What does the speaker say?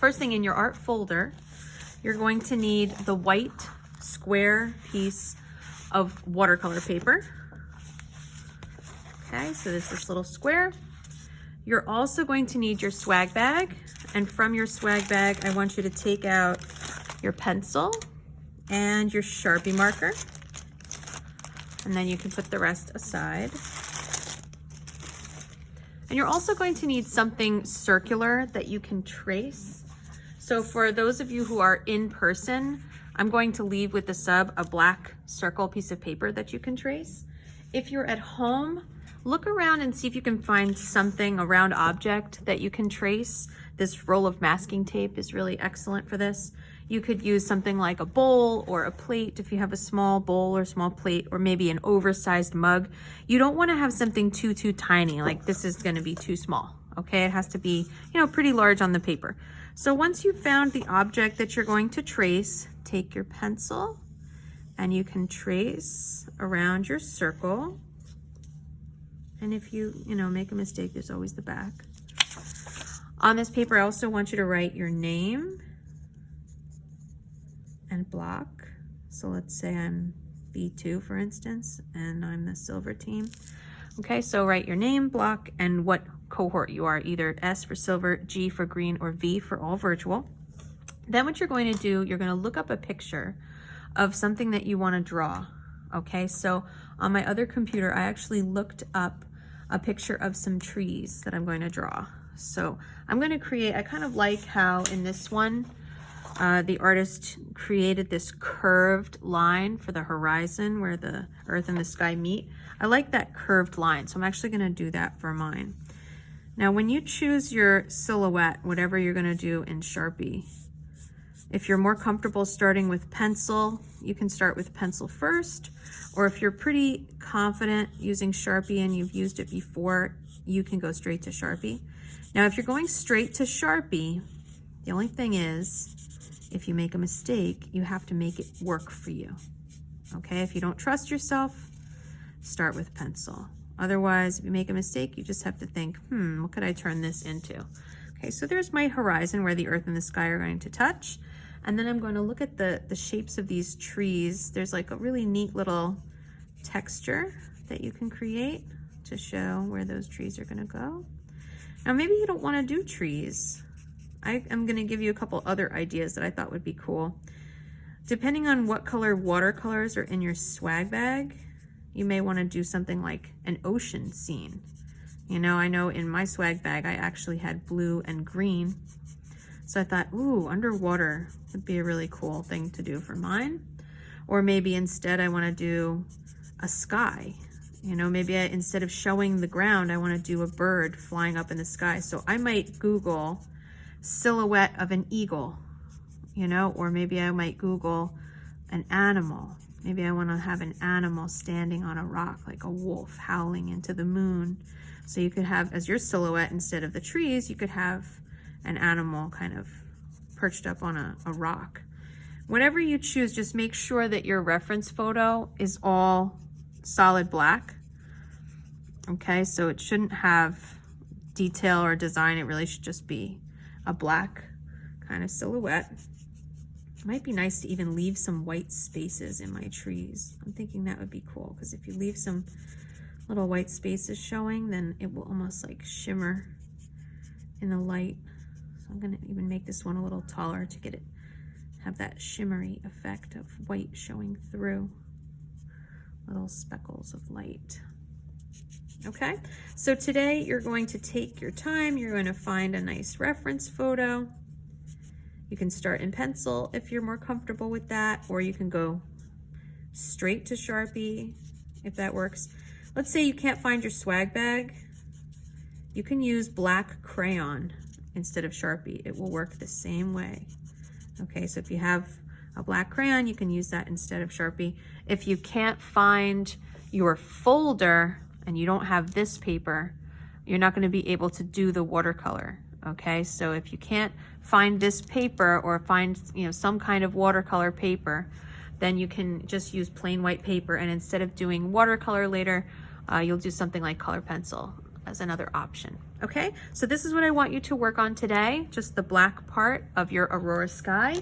first thing in your art folder, you're going to need the white square piece of watercolor paper. Okay, so there's this little square. You're also going to need your swag bag, and from your swag bag, I want you to take out your pencil and your Sharpie marker, and then you can put the rest aside. And you're also going to need something circular that you can trace. So for those of you who are in person, I'm going to leave with the sub a black circle piece of paper that you can trace. If you're at home, look around and see if you can find something, a round object that you can trace. This roll of masking tape is really excellent for this. You could use something like a bowl or a plate if you have a small bowl or small plate, or maybe an oversized mug. You don't want to have something too tiny, like this is going to be too small. Okay, it has to be, pretty large on the paper. So once you've found the object that you're going to trace, take your pencil and you can trace around your circle. And if you make a mistake, there's always the back. On this paper, I also want you to write your name and block. So let's say I'm B2, for instance, and I'm the silver team. Okay, so write your name, block, and what cohort you are, either S for silver, G for green, or V for all virtual. Then what you're going to do, you're going to look up a picture of something that you want to draw. Okay, so on my other computer, I actually looked up a picture of some trees that I'm going to draw. So I'm going to create, I kind of like how in this one, the artist created this curved line for the horizon where the earth and the sky meet. I like that curved line, so I'm actually going to do that for mine. Now, when you choose your silhouette, whatever you're going to do in Sharpie, if you're more comfortable starting with pencil, you can start with pencil first, or if you're pretty confident using Sharpie and you've used it before, you can go straight to Sharpie. Now, if you're going straight to Sharpie, the only thing is, if you make a mistake, you have to make it work for you. Okay, if you don't trust yourself, start with pencil. Otherwise, if you make a mistake, you just have to think, what could I turn this into? Okay, so there's my horizon where the earth and the sky are going to touch. And then I'm going to look at the shapes of these trees. There's like a really neat little texture that you can create to show where those trees are going to go. Now, maybe you don't want to do trees. I am going to give you a couple other ideas that I thought would be cool. Depending on what color watercolors are in your swag bag, you may want to do something like an ocean scene. I know in my swag bag, I actually had blue and green. So I thought, ooh, underwater would be a really cool thing to do for mine. Or maybe instead I want to do a sky. Maybe instead of showing the ground, I want to do a bird flying up in the sky. So I might Google silhouette of an eagle, or maybe I might Google an animal. Maybe I want to have an animal standing on a rock, like a wolf howling into the moon. So you could have, as your silhouette, instead of the trees, you could have an animal kind of perched up on a rock. Whatever you choose, just make sure that your reference photo is all solid black. Okay, so it shouldn't have detail or design. It really should just be a black kind of silhouette. It might be nice to even leave some white spaces in my trees. I'm thinking that would be cool, because if you leave some little white spaces showing, then it will almost like shimmer in the light. So I'm going to even make this one a little taller to get it, have that shimmery effect of white showing through. Little speckles of light. Okay, so today you're going to take your time. You're going to find a nice reference photo. You can start in pencil if you're more comfortable with that, or you can go straight to Sharpie if that works. Let's say you can't find your swag bag. You can use black crayon instead of Sharpie. It will work the same way. Okay, so if you have a black crayon, you can use that instead of Sharpie. If you can't find your folder and you don't have this paper, you're not going to be able to do the watercolor. Okay, so if you can't find this paper or find some kind of watercolor paper, then you can just use plain white paper, and instead of doing watercolor later, you'll do something like color pencil. as another option. Okay, so this is what I want you to work on today, just the black part of your Aurora Sky.